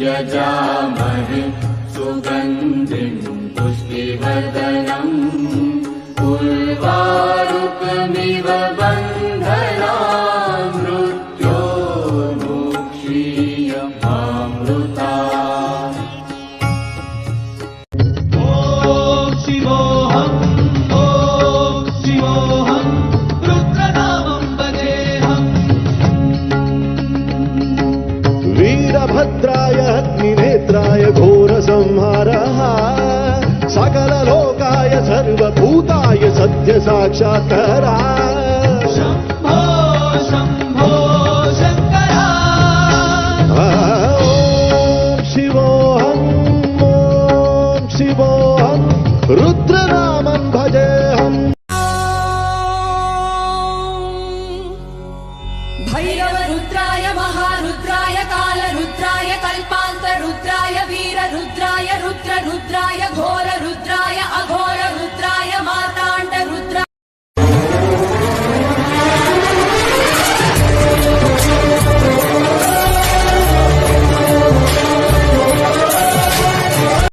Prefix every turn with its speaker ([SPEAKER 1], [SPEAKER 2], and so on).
[SPEAKER 1] यजामहे सुगन्धिं पुष्टिवर्धनम् उर्वारुकमिव बन्धनान् मृत्योर्मुक्षीयमामृतात्।
[SPEAKER 2] ॐ शिवोऽहम् रुद्रनामं भजेऽहम्।
[SPEAKER 3] वीरभद्राय अग्निनेत्राय घोरसंहारः सकललोकाय सर्वभूताय सद्य साक्षात्कारा।
[SPEAKER 2] शम्भो शम्भो शङ्करा।
[SPEAKER 3] ॐ शिवोऽहम् रुद्रनामं भजेऽहम्।
[SPEAKER 4] भैरवरुद्राय महारुद्राय कालरुद्राय कल्पान्तरुद्राय वीररुद्राय रुद्ररुद्राय घोर